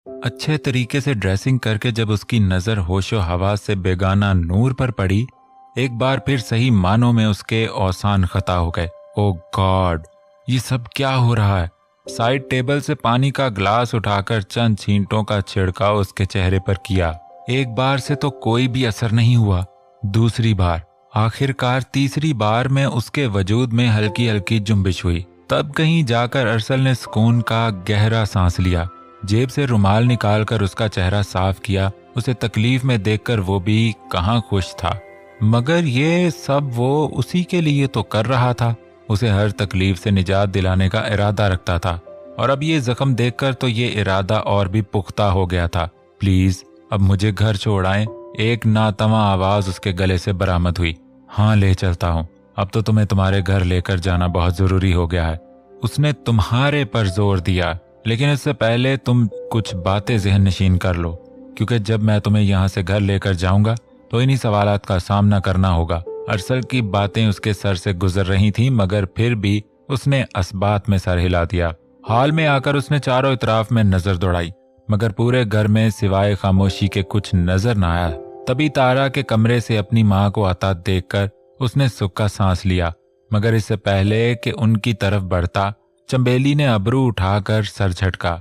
अच्छे तरीके से ड्रेसिंग करके जब उसकी नजर होशो हवास से बेगाना नूर पर पड़ी, एक बार फिर सही मानों में उसके औसान खता हो गए। ओ गॉड, ये सब क्या हो रहा है? साइड टेबल से पानी का ग्लास उठाकर चंद छींटों का छिड़काव उसके चेहरे पर किया। एक बार से तो कोई भी असर नहीं हुआ। दूसरी बार, आखिरकार तीसरी बार में उसके वजूद में हल्की हल्की जुम्बिश हुई। तब कहीं जाकर अरसल ने सुकून का गहरा सांस लिया। जेब से रुमाल निकालकर उसका चेहरा साफ किया। उसे तकलीफ में देखकर वो भी कहाँ खुश था, मगर ये सब वो उसी के लिए तो कर रहा था। उसे हर तकलीफ से निजात दिलाने का इरादा रखता था, और अब ये जख्म देखकर तो ये इरादा और भी पुख्ता हो गया था। प्लीज अब मुझे घर छोड़ाएं, एक नातवा आवाज उसके गले से बरामद हुई। हाँ, ले चलता हूँ। अब तो तुम्हें तुम्हारे घर लेकर जाना बहुत जरूरी हो गया है। उसने तुम्हारे पर जोर दिया, लेकिन इससे पहले तुम कुछ बातें ज़हन नशीन कर लो, क्योंकि जब मैं तुम्हें यहाँ से घर लेकर जाऊंगा तो इन्हीं सवालात का सामना करना होगा। अरसल की बातें उसके सर से गुजर रही थीं, मगर फिर भी उसने असबात में सर हिला दिया। हाल में आकर उसने चारों इतराफ में नजर दौड़ाई, मगर पूरे घर में सिवाय खामोशी के कुछ नजर न आया। तभी तारा के कमरे से अपनी माँ को आता देखकर उसने सुख का सांस लिया, मगर इससे पहले कि उनकी तरफ बढ़ता, चंबेली ने अबरू उठाकर सर झटका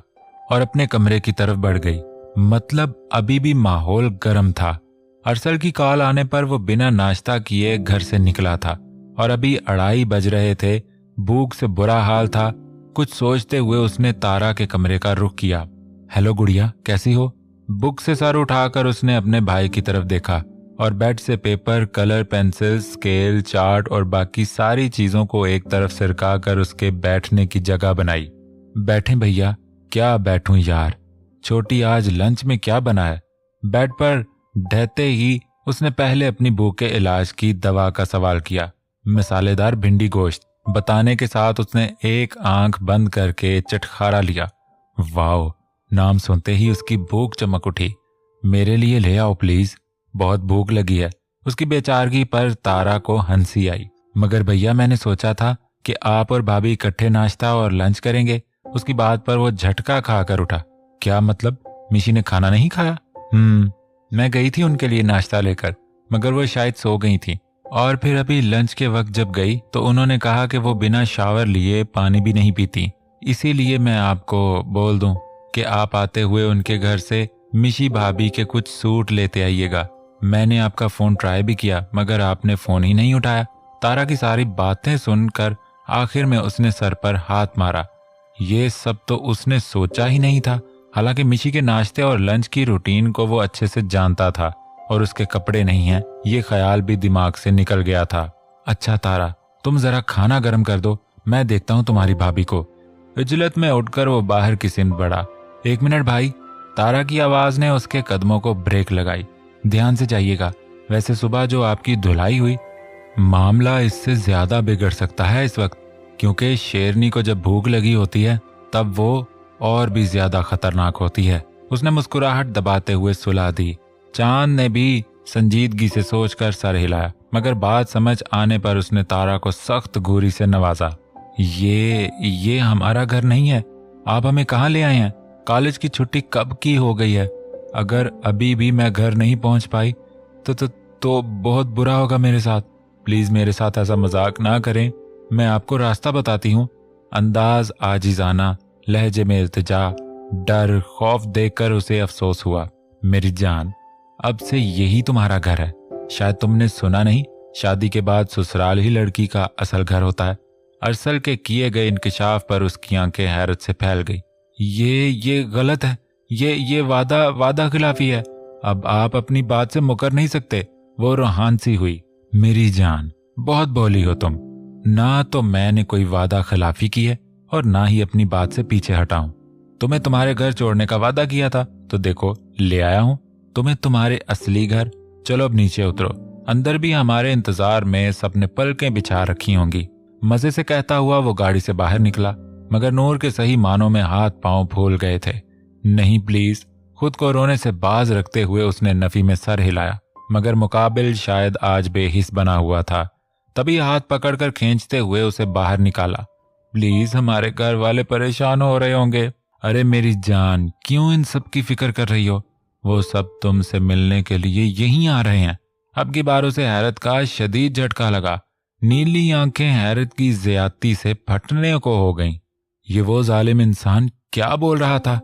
और अपने कमरे की तरफ बढ़ गई। मतलब अभी भी माहौल गर्म था। अरसल की कॉल आने पर वो बिना नाश्ता किए घर से निकला था, और अभी 2:30 बज रहे थे। भूख से बुरा हाल था। कुछ सोचते हुए उसने तारा के कमरे का रुख किया। हेलो गुड़िया, कैसी हो? बुक से सर उठाकर उसने अपने भाई की तरफ देखा और बेड से paper, colour pencil, scale, chart और बाकी सारी चीजों को एक तरफ सिरका कर उसके बैठने की जगह बनाई। बैठे भैया। क्या बैठूं यार, छोटी आज लंच में क्या बना है? बेड पर ढहते ही उसने पहले अपनी भूख के इलाज की दवा का सवाल किया। मसालेदार भिंडी गोश्त, बताने के साथ उसने एक आंख बंद करके चटखारा लिया। वाओ, नाम सुनते ही उसकी भूख चमक उठी। मेरे लिए ले आओ प्लीज, बहुत भूख लगी है। उसकी बेचारगी पर तारा को हंसी आई। मगर भैया, मैंने सोचा था कि आप और भाभी इकट्ठे नाश्ता और लंच करेंगे। उसकी बात पर वो झटका खाकर उठा। क्या मतलब, मिशी ने खाना नहीं खाया? मैं गई थी उनके लिए नाश्ता लेकर, मगर वो शायद सो गई थी। और फिर अभी लंच के वक्त जब गई तो उन्होंने कहा कि वो बिना शावर लिए पानी भी नहीं पीती। इसीलिए मैं आपको बोल दूं कि आप आते हुए उनके घर से मिशी भाभी के कुछ सूट लेते आइएगा। मैंने आपका फोन ट्राई भी किया, मगर आपने फोन ही नहीं उठाया। तारा की सारी बातें सुनकर आखिर में उसने सर पर हाथ मारा। ये सब तो उसने सोचा ही नहीं था। हालांकि मिशी के नाश्ते और लंच की रूटीन को वो अच्छे से जानता था, और उसके कपड़े नहीं हैं, ये ख्याल भी दिमाग से निकल गया था। अच्छा तारा, तुम जरा खाना गर्म कर दो, मैं देखता हूँ तुम्हारी भाभी को। इजलत में उठकर वो बाहर की सिंध बढ़ा। 1 मिनट भाई। तारा की आवाज ने उसके कदमों को ब्रेक लगाई। ध्यान से जाइएगा। वैसे सुबह जो आपकी धुलाई हुई, मामला इससे ज्यादा बिगड़ सकता है इस वक्त, क्योंकि शेरनी को जब भूख लगी होती है तब वो और भी ज्यादा खतरनाक होती है। उसने मुस्कुराहट दबाते हुए सुला दी। चांद ने भी संजीदगी से सोचकर सर हिलाया, मगर बात समझ आने पर उसने तारा को सख्त घूरी से नवाजा। ये हमारा घर नहीं है। आप हमें कहाँ ले आए हैं? कॉलेज की छुट्टी कब की हो गई है? अगर अभी भी मैं घर नहीं पहुंच पाई तो बहुत बुरा होगा मेरे साथ। प्लीज मेरे साथ ऐसा मजाक ना करें, मैं आपको रास्ता बताती हूँ। अंदाज आजिजाना, लहजे में इल्तिजा, डर, खौफ देखकर उसे अफसोस हुआ। मेरी जान, अब से यही तुम्हारा घर है। शायद तुमने सुना नहीं, शादी के बाद ससुराल ही लड़की का असल घर होता है। अरसल के किए गए इंकिशाफ पर उसकी आंखें हैरत से फैल गई। ये गलत है। ये वादा खिलाफी है। अब आप अपनी बात से मुकर नहीं सकते। वो रूहान सी हुई। मेरी जान, बहुत बोली हो तुम। ना तो मैंने कोई वादा खिलाफी की है और ना ही अपनी बात से पीछे हटाऊं। तुम्हें तुम्हारे घर छोड़ने का वादा किया था, तो देखो ले आया हूं तुम्हें तुम्हारे असली घर। चलो अब नीचे उतरो, अंदर भी हमारे इंतजार में सबने पलकें बिछा रखी होंगी। मजे से कहता हुआ वो गाड़ी से बाहर निकला, मगर नूर के सही मानों में हाथ पांव फूल गए थे। नहीं प्लीज। खुद को रोने से बाज रखते हुए उसने नफी में सर हिलाया, मगर मुकाबिल शायद आज बेहिस बना हुआ था। तभी हाथ पकड़कर खींचते हुए उसे बाहर निकाला। प्लीज, हमारे घर वाले परेशान हो रहे होंगे। अरे मेरी जान, क्यों इन सब की फिक्र कर रही हो? वो सब तुमसे मिलने के लिए यहीं आ रहे हैं। अब की बार उसे हैरत का शदीद झटका लगा। नीली आंखें हैरत की ज्यादती से फटने को हो गईं। ये वो जालिम इंसान क्या बोल रहा था?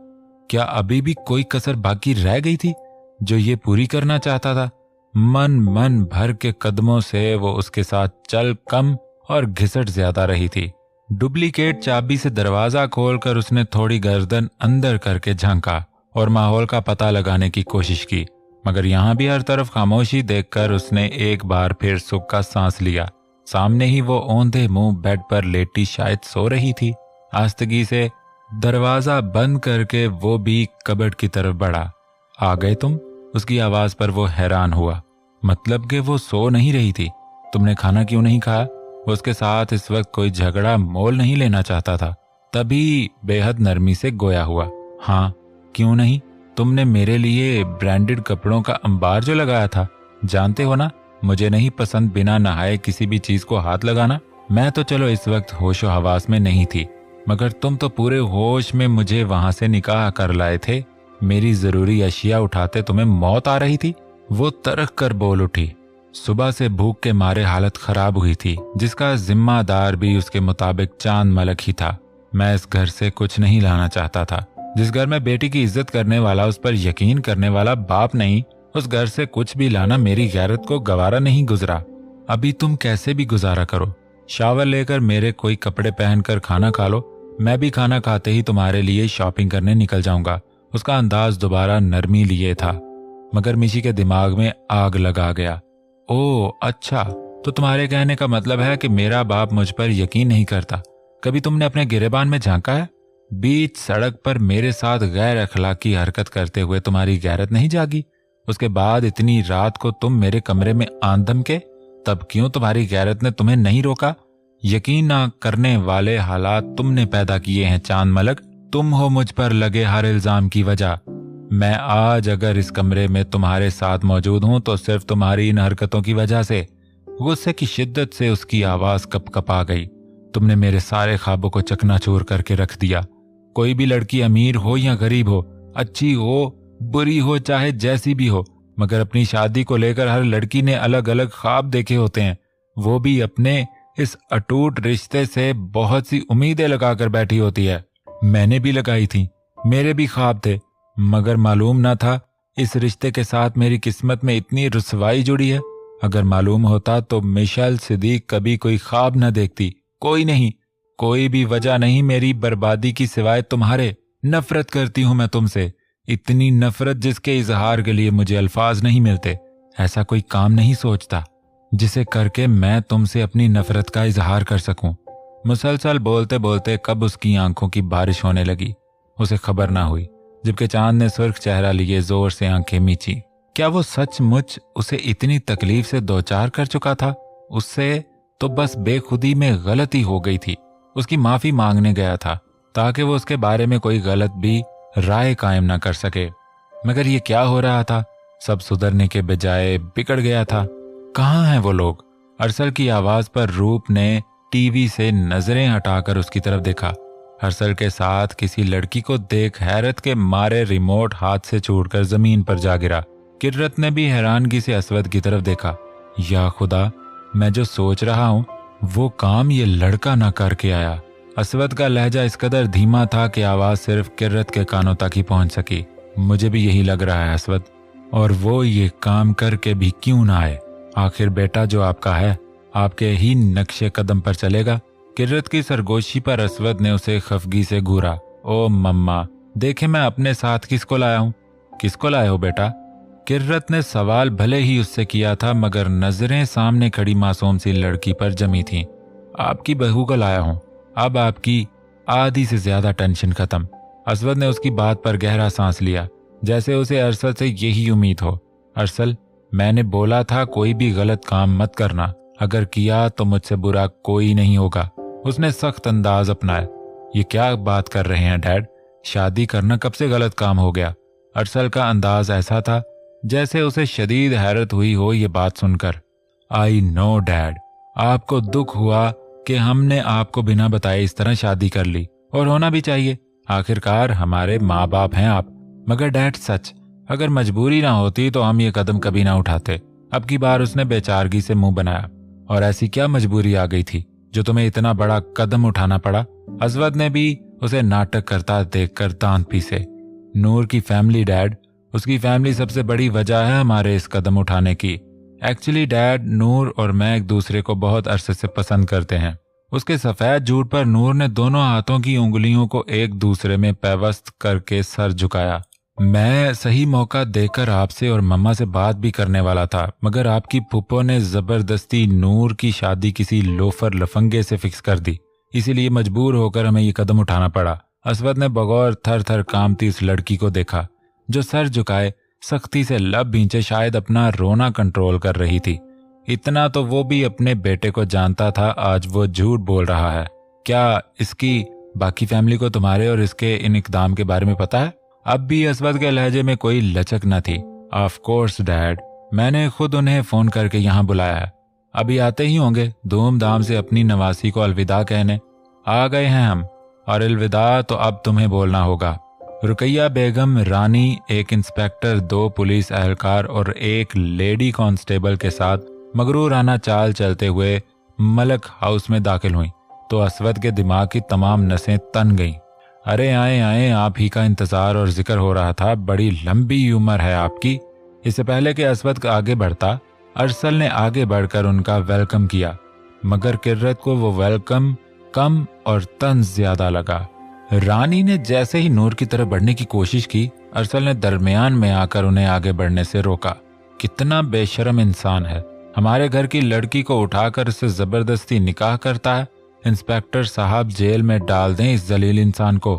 क्या अभी भी कोई कसर बाकी रह गई थी जो ये पूरी करना चाहता था? मन भर के कदमों से वो उसके साथ चल कम और घिसट ज्यादा रही थी। डुप्लीकेट चाबी से दरवाजा खोलकर उसने थोड़ी गर्दन अंदर करके झांका और माहौल का पता लगाने की कोशिश की, मगर यहां भी हर तरफ खामोशी देखकर उसने एक बार फिर सुख का सांस लिया। सामने ही वो औंधे मुंह बेड पर लेटी शायद सो रही थी। आस्तगी से दरवाजा बंद करके वो भी कबर्ड की तरफ बढ़ा। आ गए तुम? उसकी आवाज पर वो हैरान हुआ। मतलब कि वो सो नहीं रही थी। तुमने खाना क्यों नहीं खाया? वो उसके साथ इस वक्त कोई झगड़ा मोल नहीं लेना चाहता था, तभी बेहद नरमी से गोया हुआ। हाँ, क्यों नहीं? तुमने मेरे लिए ब्रांडेड कपड़ों का अंबार जो लगाया था, जानते हो ना मुझे नहीं पसंद बिना नहाए किसी भी चीज को हाथ लगाना। मैं तो चलो इस वक्त होशो हवास में नहीं थी, मगर तुम तो पूरे होश में मुझे वहां से निकाह कर लाए थे। मेरी जरूरी अशिया उठाते तुम्हें मौत आ रही थी। वो तरक कर बोल उठी। सुबह से भूख के मारे हालत खराब हुई थी, जिसका जिम्मेदार भी उसके मुताबिक चांद मलक ही था। मैं इस घर से कुछ नहीं लाना चाहता था। जिस घर में बेटी की इज्जत करने वाला, उस पर यकीन करने वाला बाप नहीं, उस घर से कुछ भी लाना मेरी गैरत को गवारा नहीं गुजरा। अभी तुम कैसे भी गुजारा करो, शावर लेकर मेरे कोई कपड़े पहनकर खाना खा लो। मैं भी खाना खाते ही तुम्हारे लिए शॉपिंग करने निकल जाऊंगा। उसका अंदाज दोबारा नरमी लिए था, मगर मिशी के दिमाग में आग लगा गया। ओह अच्छा, तो तुम्हारे कहने का मतलब है कि मेरा बाप मुझ पर यकीन नहीं करता। कभी तुमने अपने गिरेबान में झांका है? बीच सड़क पर मेरे साथ गैर अखलाकी हरकत करते हुए तुम्हारी गैरत नहीं जागी? उसके बाद इतनी रात को तुम मेरे कमरे में आंधम के, तब क्यों तुम्हारी गैरत ने तुम्हें नहीं रोका? यकीन ना करने वाले हालात तुमने पैदा किए हैं चांद मलक। तुम हो मुझ पर लगे हर इल्जाम की वजह। मैं आज अगर इस कमरे में तुम्हारे साथ मौजूद हूं तो सिर्फ तुम्हारी इन हरकतों की वजह से। गुस्से की शिद्दत से उसकी आवाज कपकपा गई। तुमने मेरे सारे ख्वाबों को चकनाचूर करके रख दिया। कोई भी लड़की अमीर हो या गरीब हो, अच्छी हो बुरी हो चाहे जैसी भी हो, मगर अपनी शादी को लेकर हर लड़की ने अलग अलग ख्वाब देखे होते हैं। वो भी अपने इस अटूट रिश्ते से बहुत सी उम्मीदें लगाकर बैठी होती है। मैंने भी लगाई थी, मेरे भी ख्वाब थे, मगर मालूम ना था इस रिश्ते के साथ मेरी किस्मत में इतनी रुसवाई जुड़ी है। अगर मालूम होता तो मिशेल सिद्दीक कभी कोई ख्वाब न देखती। कोई नहीं, कोई भी वजह नहीं मेरी बर्बादी की सिवाय तुम्हारे। नफरत करती हूं मैं तुमसे, इतनी नफरत जिसके इजहार के लिए मुझे अल्फाज नहीं मिलते। ऐसा कोई काम नहीं सोचता जिसे करके मैं तुमसे अपनी नफरत का इजहार कर सकूं। मुसलसल बोलते बोलते कब उसकी आंखों की बारिश होने लगी, उसे खबर ना हुई। जबकि चांद ने सुर्ख चेहरा लिए जोर से आंखें मीची। क्या वो सचमुच उसे इतनी तकलीफ से दो चार कर चुका था? उससे तो बस बेखुदी में गलती हो गई थी। उसकी माफी मांगने गया था ताकि वो उसके बारे में कोई गलत भी राय कायम ना कर सके। मगर ये क्या हो रहा था? सब सुधरने के बजाय बिगड़ गया था। कहाँ हैं वो लोग? अरसल की आवाज पर रूप ने टीवी से नजरें हटाकर उसकी तरफ देखा। अरसल के साथ किसी लड़की को देख हैरत के मारे रिमोट हाथ से छूटकर जमीन पर जा गिरा। किर्रत ने भी हैरानगी से असवद की तरफ देखा। या खुदा, मैं जो सोच रहा हूँ वो काम ये लड़का ना करके आया। असवद का लहजा इस कदर धीमा था कि आवाज सिर्फ किर्रत के कानों तक ही पहुंच सकी। मुझे भी यही लग रहा है असवद, और वो ये काम करके भी क्यों ना आए। आखिर बेटा जो आपका है आपके ही नक्शे कदम पर चलेगा। किर्रत की सरगोशी पर असवद ने उसे खफगी से घूरा। ओ मम्मा, देखे मैं अपने साथ किसको लाया हूँ। किसको लाए हो बेटा? किर्रत ने सवाल भले ही उससे किया था, मगर नजरें सामने खड़ी मासूम सी लड़की पर जमी थीं। आपकी बहू को लाया हूँ। अब आपकी आधी से ज्यादा टेंशन खत्म। असवद ने उसकी बात पर गहरा सांस लिया, जैसे उसे अरसल से यही उम्मीद हो। अरसल, मैंने बोला था कोई भी गलत काम मत करना, अगर किया तो मुझसे बुरा कोई नहीं होगा। उसने सख्त अंदाज अपनाया। ये क्या बात कर रहे हैं डैड? शादी करना कब से गलत काम हो गया? अरसल का अंदाज ऐसा था जैसे उसे शदीद हैरत हुई हो ये बात सुनकर। आई नो डैड, आपको दुख हुआ कि हमने आपको बिना बताए इस तरह शादी कर ली, और होना भी चाहिए। आखिरकार हमारे माँ बाप हैं आप। मगर डैड सच, अगर मजबूरी ना होती तो हम ये कदम कभी ना उठाते। अब की बार उसने बेचारगी से मुंह बनाया। और ऐसी क्या मजबूरी आ गई थी जो तुम्हें इतना बड़ा कदम उठाना पड़ा? असवद ने भी उसे नाटक करता देखकर दांत पीसे। नूर की फैमिली डैड, उसकी फैमिली सबसे बड़ी वजह है हमारे इस कदम उठाने की। एक्चुअली डैड, नूर और मैं एक दूसरे को बहुत अरसे से पसंद करते हैं। उसके सफेद झूठ पर नूर ने दोनों हाथों की उंगलियों को एक दूसरे में पैवस्त करके सर झुकाया। मैं सही मौका देकर आपसे और मम्मा से बात भी करने वाला था, मगर आपकी फूफो ने जबरदस्ती नूर की शादी किसी लोफर लफंगे से फिक्स कर दी, इसीलिए मजबूर होकर हमें ये कदम उठाना पड़ा। असवद ने बगौर थर थर कांपती उस लड़की को देखा जो सर झुकाए सख्ती से लब भींचे शायद अपना रोना कंट्रोल कर रही थी। इतना तो वो भी अपने बेटे को जानता था, आज वो झूठ बोल रहा है। क्या इसकी बाकी फैमिली को तुम्हारे और इसके इन इकदाम के बारे में पता है? अब भी असवद के लहजे में कोई लचक न थी। ऑफ कोर्स डैड, मैंने खुद उन्हें फोन करके यहाँ बुलाया है। अभी आते ही होंगे धूमधाम से अपनी नवासी को अलविदा कहने। आ गए हैं हम, और अलविदा तो अब तुम्हें बोलना होगा। रुकैया बेगम, रानी, एक इंस्पेक्टर, 2 पुलिस एहलकार और एक लेडी कांस्टेबल के साथ मगरूराना चाल चलते हुए मलक हाउस में दाखिल हुई तो असवद के दिमाग की तमाम नसें तन गईं। अरे आए आए, आप ही का इंतजार और जिक्र हो रहा था। बड़ी लंबी उम्र है आपकी। इससे पहले कि असवद आगे बढ़ता, अरसल ने आगे बढ़कर उनका वेलकम किया, मगर किर्रत को वो वेलकम कम और तंज ज्यादा लगा। रानी ने जैसे ही नूर की तरफ बढ़ने की कोशिश की, अरसल ने दरमियान में आकर उन्हें आगे बढ़ने से रोका। कितना बेशर्म इंसान है, हमारे घर की लड़की को उठाकर उससे जबरदस्ती निकाह करता है। इंस्पेक्टर साहब, जेल में डाल दें इस जलील इंसान को।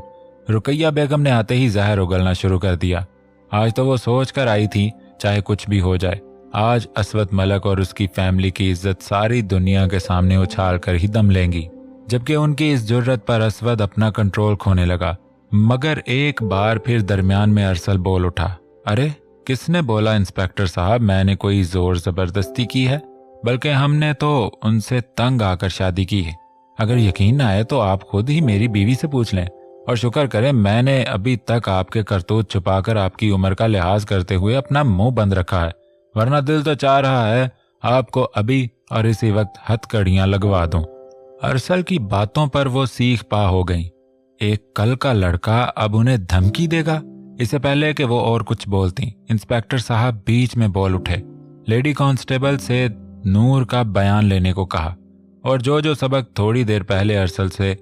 रुकैया बेगम ने आते ही जहर उगलना शुरू कर दिया। आज तो वो सोच कर आई थी चाहे कुछ भी हो जाए, आज असवद मलक और उसकी फैमिली की इज्जत सारी दुनिया के सामने उछाल कर ही दम लेंगी। जबकि उनकी इस जुर्रत पर असवद अपना कंट्रोल खोने लगा। मगर एक बार फिर दरमियान में अरसल बोल उठा। अरे किसने बोला इंस्पेक्टर साहब मैंने कोई जोर जबरदस्ती की है? बल्कि हमने तो उनसे तंग आकर शादी की है। अगर यकीन ना आए तो आप खुद ही मेरी बीवी से पूछ लें। और शुक्र करें मैंने अभी तक आपके करतूत छुपाकर आपकी उम्र का लिहाज करते हुए अपना मुंह बंद रखा है, वरना दिल तो चाह रहा है आपको अभी और इसी वक्त हथकड़ियां लगवा दूं। अरसल की बातों पर वो सीख पा हो गई। एक कल का लड़का अब उन्हें धमकी देगा? इससे पहले कि वो और कुछ बोलती, इंस्पेक्टर साहब बीच में बोल उठे। लेडी कांस्टेबल से नूर का बयान लेने को कहा और जो सबक थोड़ी देर पहले अरसल से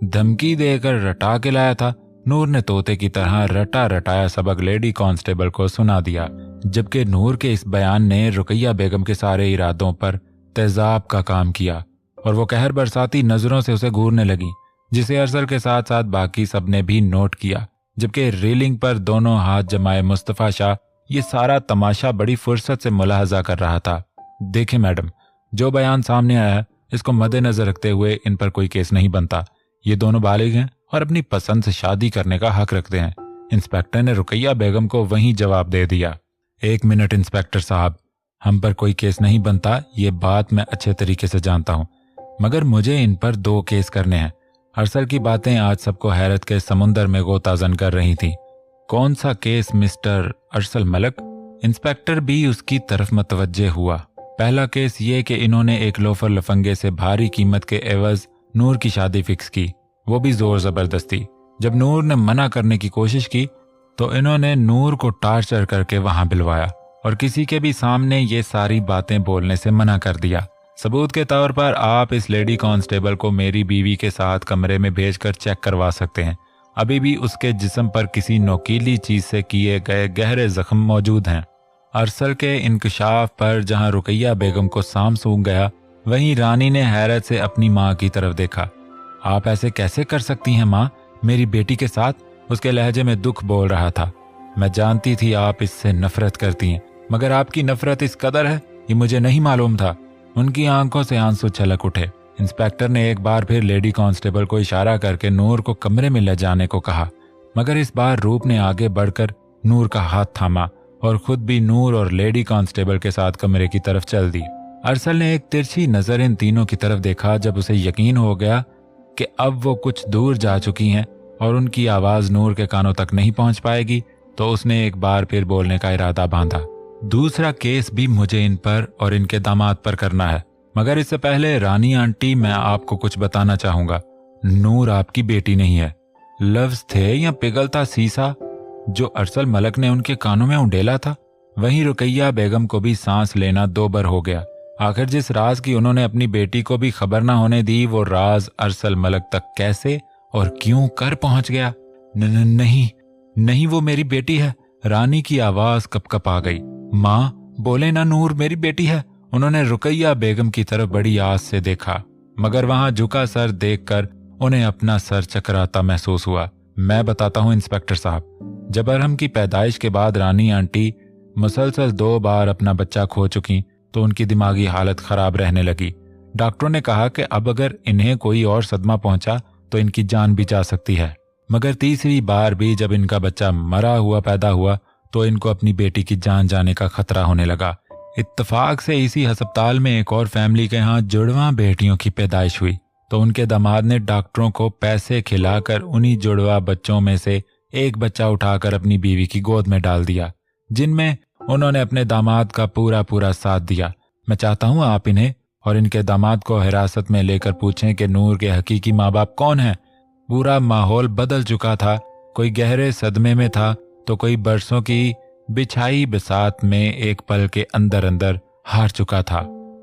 धमकी देकर रटा के लाया था, नूर ने तोते की तरह रटा रटाया सबक लेडी कांस्टेबल को सुना दिया। जबकि नूर के इस बयान ने रुकैया बेगम के सारे इरादों पर तेजाब का काम किया और वो कहर बरसाती नजरों से उसे घूरने लगी, जिसे अरसल के साथ साथ बाकी सबने भी नोट किया। जबकि रेलिंग पर दोनों हाथ जमाए मुस्तफा शाह ये सारा तमाशा बड़ी फुर्सत से मुलाहजा कर रहा था। देखें मैडम, जो बयान सामने आया है इसको मद्देनजर रखते हुए इन पर कोई केस नहीं बनता। ये दोनों बालिग हैं और अपनी पसंद से शादी करने का हक रखते हैं। इंस्पेक्टर ने रुकैया बेगम को वहीं जवाब दे दिया। 1 मिनट इंस्पेक्टर साहब, हम पर कोई केस नहीं बनता, ये बात मैं अच्छे तरीके से जानता हूँ, मगर मुझे इन पर 2 केस करने हैं। अरसल की बातें आज सबको हैरत के समुंदर में गोताजन कर रही थी। कौन सा केस मिस्टर अरसल मलक? इंस्पेक्टर भी उसकी तरफ मतवज्जे हुआ। पहला केस ये कि इन्होंने एक लोफर लफंगे से भारी कीमत के एवज नूर की शादी फिक्स की, वो भी जोर जबरदस्ती। जब नूर ने मना करने की कोशिश की तो इन्होंने नूर को टार्चर करके वहां बिलवाया और किसी के भी सामने ये सारी बातें बोलने से मना कर दिया। सबूत के तौर पर आप इस लेडी कांस्टेबल को मेरी बीवी के साथ कमरे में भेजकर चेक करवा सकते हैं। अभी भी उसके जिस्म पर किसी नोकीली चीज से किए गए गहरे जख्म मौजूद हैं। अरसल के इंकशाफ पर जहां रुकैया बेगम को सांप सूंघ गया, वहीं रानी ने हैरत से अपनी माँ की तरफ देखा। आप ऐसे कैसे कर सकती हैं माँ, मेरी बेटी के साथ? उसके लहजे में दुख बोल रहा था। मैं जानती थी आप इससे नफरत करती हैं, मगर आपकी नफरत इस कदर है ये मुझे नहीं मालूम था। उनकी आंखों से आंसू छलक उठे। इंस्पेक्टर ने एक बार फिर लेडी कांस्टेबल को इशारा करके नूर को कमरे में ले जाने को कहा, मगर इस बार रूप ने आगे बढ़कर नूर का हाथ थामा और खुद भी नूर और लेडी कांस्टेबल के साथ कमरे की तरफ चल दी। अरसल ने एक तिरछी नजर इन तीनों की तरफ देखा। जब उसे यकीन हो गया कि अब वो कुछ दूर जा चुकी हैं और उनकी आवाज नूर के कानों तक नहीं पहुंच पाएगी, तो उसने एक बार फिर बोलने का इरादा बांधा। दूसरा केस भी मुझे इन पर और इनके दामाद पर करना है, मगर इससे पहले रानी आंटी, मैं आपको कुछ बताना चाहूंगा। नूर आपकी बेटी नहीं है। लफ्ज थे या पिघलता शीशा जो अरसल मलक ने उनके कानों में उंडेला था। वहीं रुकैया बेगम को भी सांस लेना दोबर हो गया। आखिर जिस राज की उन्होंने अपनी बेटी को भी खबर ना होने दी, वो राज अरसल मलक तक कैसे और क्यों कर पहुंच गया? नहीं नहीं, वो मेरी बेटी है। रानी की आवाज कपकप आ गई। माँ बोले ना, नूर मेरी बेटी है। उन्होंने रुकैया बेगम की तरफ बड़ी आस से देखा, मगर वहां झुका सर देखकर उन्हें अपना सर चकराता महसूस हुआ। मैं बताता हूं इंस्पेक्टर साहब, जब अरहम की पैदाइश के बाद रानी आंटी मुसलसल 2 बार अपना बच्चा खो चुकी, तो उनकी दिमागी हालत खराब रहने लगी। डॉक्टरों ने कहा कि अब अगर इन्हें कोई और सदमा पहुंचा तो इनकी जान भी जा सकती है। मगर तीसरी बार भी जब इनका बच्चा मरा हुआ पैदा हुआ, तो इनको अपनी बेटी की जान जाने का खतरा होने लगा। इत्तेफाक से इसी अस्पताल में एक और फैमिली के यहाँ जुड़वा बेटियों की पैदाइश हुई, तो उनके दामाद ने डॉक्टरों को पैसे खिलाकर उन्हीं जुड़वा बच्चों में से एक बच्चा उठाकर अपनी बीवी की गोद में डाल दिया, जिनमें उन्होंने अपने दामाद का पूरा पूरा साथ दिया। मैं चाहता हूं आप इन्हें और इनके दामाद को हिरासत में लेकर पूछें कि नूर के हकीकी माँ बाप कौन हैं। पूरा माहौल बदल चुका था। कोई गहरे सदमे में था, तो कोई बरसों की बिछाई बिसात में एक पल के अंदर अंदर हार चुका था।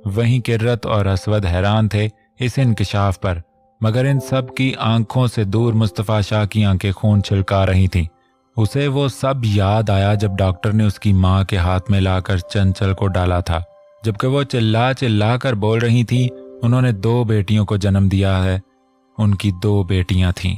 वहीं किर्रत और असवद हैरान थे इस इंकिशाफ पर, मगर इन सब की आंखों से दूर मुस्तफा शाह की आंखें खून छिलका रही थीं। उसे वो सब याद आया जब डॉक्टर ने उसकी माँ के हाथ में लाकर चंचल को डाला था। जबकि वो चिल्ला चिल्ला कर बोल रही थी, उन्होंने 2 बेटियों को जन्म दिया है। उनकी 2 बेटियां थीं।